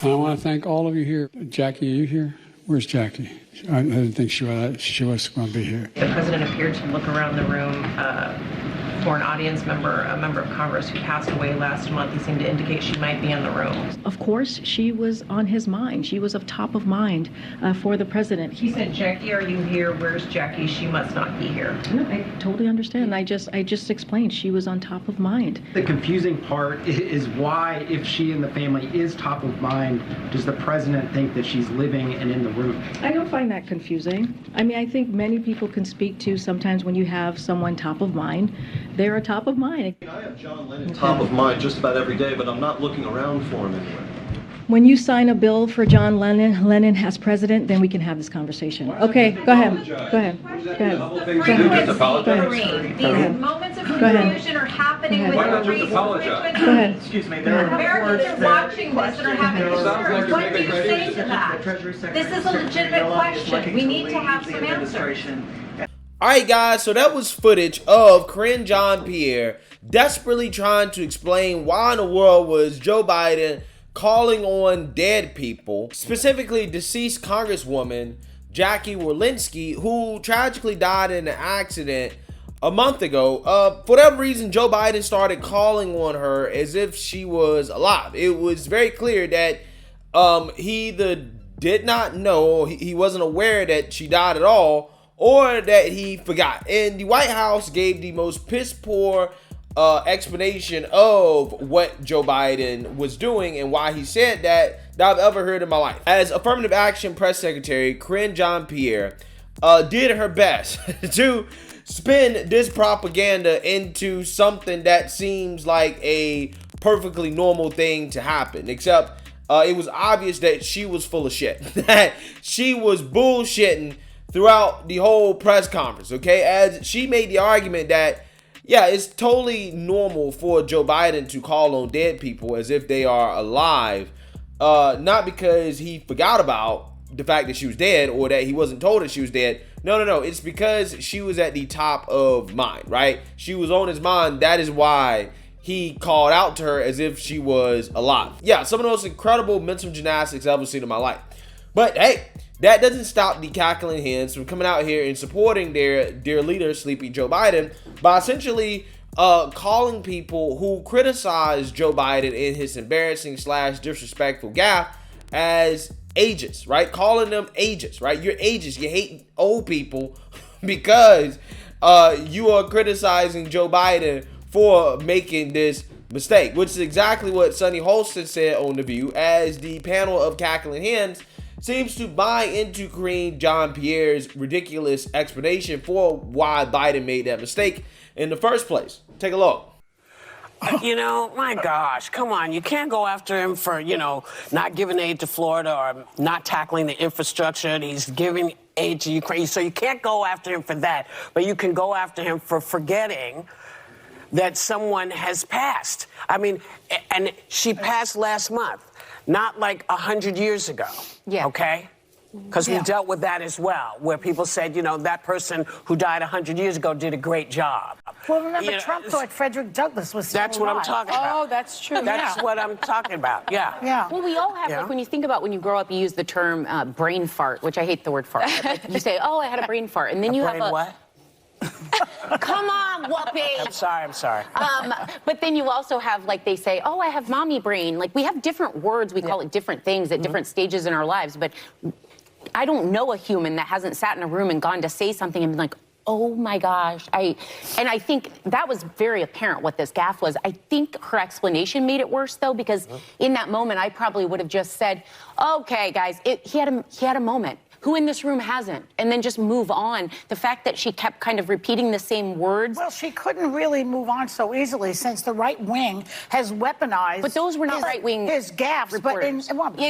I want to thank all of you here. Jackie, are you here? Where's Jackie? I didn't think she was going to be here. The president appeared to look around the room for an audience member, a member of Congress who passed away last month. He seemed to indicate she might be in the room. Of course, she was on his mind. She was of top of mind for the president. He said, Jackie, are you here? Where's Jackie? She must not be here. No, I totally understand. I just explained she was on top of mind. The confusing part is why, if she and the family is top of mind, does the president think that she's living and in the room? I don't find that confusing. I mean, I think many people can speak to sometimes when you have someone top of mind, they're a top of mind. I have John Lennon top of mind just about every day, but I'm not looking around for him anywhere. When you sign a bill for John Lennon as president, then we can have this conversation. Okay, go ahead. Go ahead. Go ahead. These moments of confusion are happening with the race. Go ahead. Excuse me, Americans are watching this and are having concerns. What do you say to that? This is a legitimate question. We need to have some answers. Alright guys, so that was footage of Karine Jean-Pierre desperately trying to explain why in the world was Joe Biden calling on dead people, specifically deceased Congresswoman Jackie Walensky, who tragically died in an accident a month ago. For whatever reason, Joe Biden started calling on her as if she was alive. It was very clear that he either did not know, he wasn't aware that she died at all, or that he forgot. And the White House gave the most piss-poor explanation of what Joe Biden was doing and why he said that I've ever heard in my life. As Affirmative Action Press Secretary Karine Jean-Pierre did her best to spin this propaganda into something that seems like a perfectly normal thing to happen, except it was obvious that she was full of shit, that she was bullshitting throughout the whole press conference, okay? As she made the argument that, yeah, it's totally normal for Joe Biden to call on dead people as if they are alive, not because he forgot about the fact that she was dead or that he wasn't told that she was dead. No, it's because she was at the top of mind, right? She was on his mind. That is why he called out to her as if she was alive. Yeah, some of the most incredible mental gymnastics I've ever seen in my life. But hey, that doesn't stop the cackling hens from coming out here and supporting their leader, Sleepy Joe Biden, by essentially calling people who criticize Joe Biden in his embarrassing / disrespectful gaffe as ageist, right? Calling them ageist, right? You're ageist. You hate old people because you are criticizing Joe Biden for making this mistake, which is exactly what Sonny Hostin said on The View, as the panel of cackling hens seems to buy into Karine Jean-Pierre's ridiculous explanation for why Biden made that mistake in the first place. Take a look. You know, my gosh, come on. You can't go after him for, not giving aid to Florida or not tackling the infrastructure. And he's giving aid to Ukraine. So you can't go after him for that. But you can go after him for forgetting that someone has passed. I mean, and she passed last month, not like 100 years ago. Yeah. Okay? Because we dealt with that as well, where people said, that person who died 100 years ago did a great job. Well, remember, Trump thought Frederick Douglass was still That's what I'm talking about. Oh, that's true. That's what I'm talking about, yeah. Well, we all have, like, when you think about when you grow up, you use the term brain fart, which I hate the word fart. Like, you say, oh, I had a brain fart. And then you have a... what? Come on, Whoopi. I'm sorry. But then you also have, like, they say, oh, I have mommy brain. Like, we have different words. We call it different things at different stages in our lives. But I don't know a human that hasn't sat in a room and gone to say something and been like, oh my gosh. And I think that was very apparent what this gaffe was. I think her explanation made it worse, though, because in that moment, I probably would have just said, okay, guys, he had a moment. Who in this room hasn't? And then just move on. The fact that she kept kind of repeating the same words. Well, she couldn't really move on so easily since the right wing has weaponized. But those were not right wing. His gaffes, but in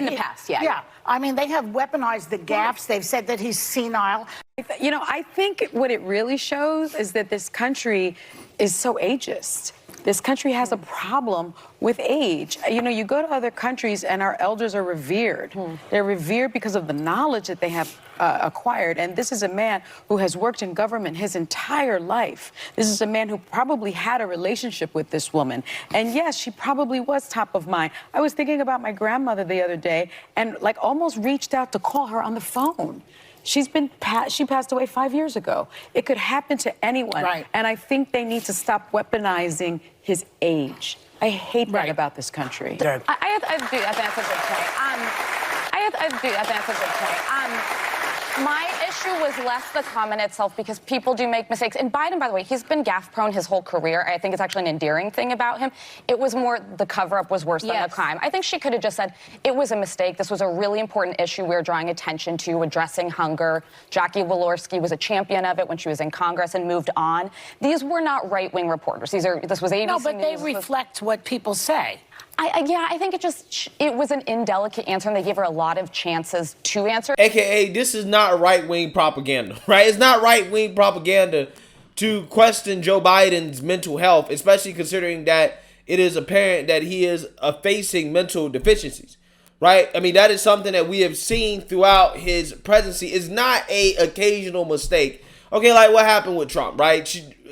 the past, yeah. Yeah, I mean, they have weaponized the gaffes. They've said that he's senile. I think what it really shows is that this country is so ageist. This country has a problem with age. You know, you go to other countries and our elders are revered. They're revered because of the knowledge that they have acquired. And this is a man who has worked in government his entire life. This is a man who probably had a relationship with this woman. And yes, she probably was top of mind. I was thinking about my grandmother the other day and like almost reached out to call her on the phone. She passed away 5 years ago. It could happen to anyone. Right. And I think they need to stop weaponizing his age. I hate that about this country. I think that's a good point. I think that's a good point. My issue was less the comment itself because people do make mistakes. And Biden, by the way, he's been gaffe prone his whole career. I think it's actually an endearing thing about him. It was more the cover-up was worse than the crime. I think she could have just said, it was a mistake. This was a really important issue we were drawing attention to, addressing hunger. Jackie Walorski was a champion of it when she was in Congress and moved on. These were not right-wing reporters. This was ABC No, but they News. reflect what people say. I think it was an indelicate answer, and they gave her a lot of chances to answer. AKA, this is not right-wing propaganda, right? It's not right-wing propaganda to question Joe Biden's mental health, especially considering that it is apparent that he is facing mental deficiencies, right? I mean, that is something that we have seen throughout his presidency. It's not a occasional mistake. Okay, like what happened with Trump, right?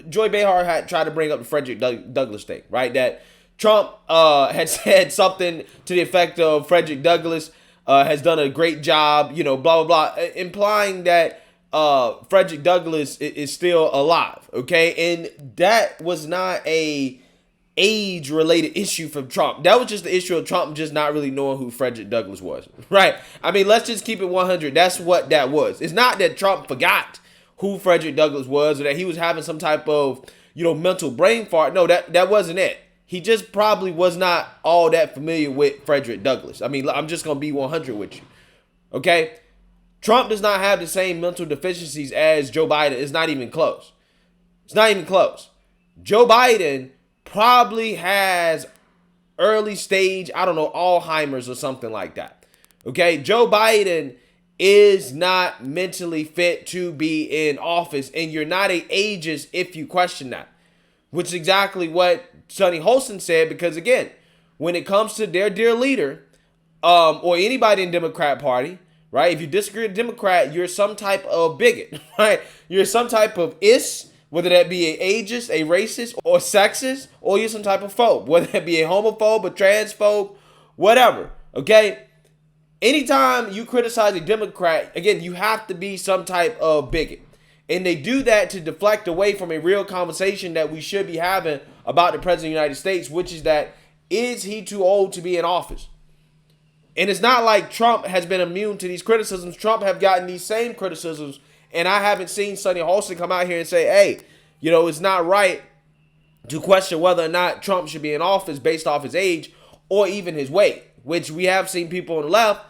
Joy Behar had tried to bring up the Frederick Douglass thing, right? That Trump had said something to the effect of Frederick Douglass has done a great job, you know, blah, blah, blah, implying that Frederick Douglass is still alive, okay? And that was not a age-related issue from Trump. That was just the issue of Trump just not really knowing who Frederick Douglass was, right? I mean, let's just keep it 100. That's what that was. It's not that Trump forgot who Frederick Douglass was or that he was having some type of, you know, mental brain fart. No, that wasn't it. He just probably was not all that familiar with Frederick Douglass. I mean, I'm just going to be 100 with you. Okay? Trump does not have the same mental deficiencies as Joe Biden. It's not even close. It's not even close. Joe Biden probably has early stage, I don't know, Alzheimer's or something like that. Okay? Joe Biden is not mentally fit to be in office, and you're not an ageist if you question that. Which is exactly what Sonny Hostin said, because again, when it comes to their dear leader, or anybody in the Democrat Party, right? If you disagree with a Democrat, you're some type of bigot, right? You're some type of whether that be a ageist, a racist, or sexist, or you're some type of phobe, whether that be a homophobe, a transphobe, whatever, okay? Anytime you criticize a Democrat, again, you have to be some type of bigot. And they do that to deflect away from a real conversation that we should be having about the President of the United States, which is that, is he too old to be in office? And it's not like Trump has been immune to these criticisms. Trump have gotten these same criticisms, and I haven't seen Sonny Hostin come out here and say, hey, you know, it's not right to question whether or not Trump should be in office based off his age or even his weight, which we have seen people on the left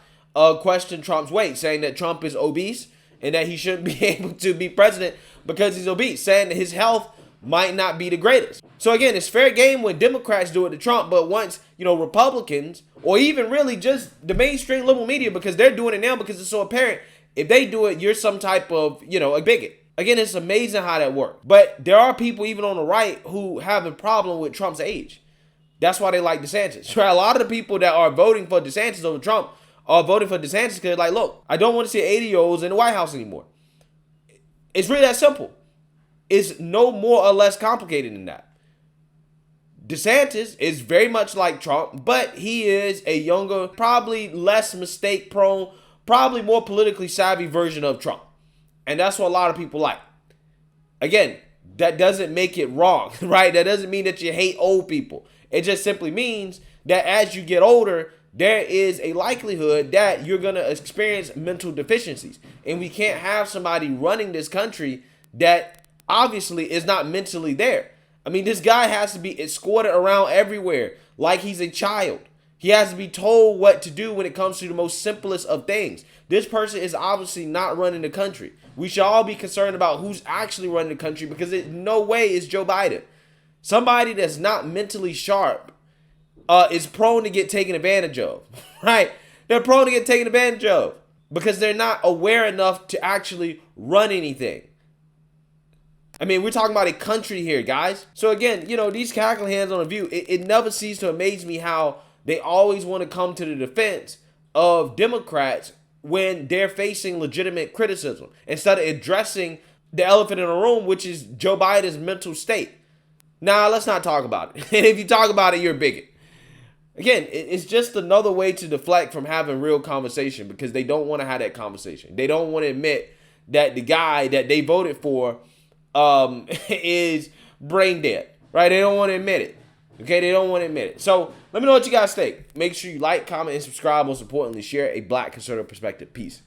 question Trump's weight, saying that Trump is obese and that he shouldn't be able to be president because he's obese, saying that his health might not be the greatest. So again, it's fair game when Democrats do it to Trump, but once, you know, Republicans, or even really just the mainstream liberal media, because they're doing it now because it's so apparent, if they do it, you're some type of, you know, a bigot. Again, it's amazing how that works. But there are people even on the right who have a problem with Trump's age. That's why they like DeSantis. Right? A lot of the people that are voting for DeSantis over Trump are voting for DeSantis because they're like, look, I don't want to see 80-year-olds in the White House anymore. It's really that simple. It's no more or less complicated than that. DeSantis is very much like Trump, but he is a younger, probably less mistake prone, probably more politically savvy version of Trump. And that's what a lot of people like. Again, that doesn't make it wrong, right? That doesn't mean that you hate old people. It just simply means that as you get older, there is a likelihood that you're going to experience mental deficiencies. And we can't have somebody running this country that obviously is not mentally there. I mean, this guy has to be escorted around everywhere like he's a child. He has to be told what to do when it comes to the most simplest of things. This person is obviously not running the country. We should all be concerned about who's actually running the country, because in no way is Joe Biden. Somebody that's not mentally sharp is prone to get taken advantage of, right? They're prone to get taken advantage of because they're not aware enough to actually run anything. I mean, we're talking about a country here, guys. So again, you know, these cackling hands on the View, it never ceases to amaze me how they always want to come to the defense of Democrats when they're facing legitimate criticism instead of addressing the elephant in the room, which is Joe Biden's mental state. Nah, let's not talk about it. And if you talk about it, you're a bigot. Again, it's just another way to deflect from having real conversation because they don't want to have that conversation. They don't want to admit that the guy that they voted for is brain dead, right? They don't want to admit it. Okay, they don't want to admit it. So let me know what you guys think. Make sure you like, comment, and subscribe. Most importantly, share a Black conservative perspective. Peace.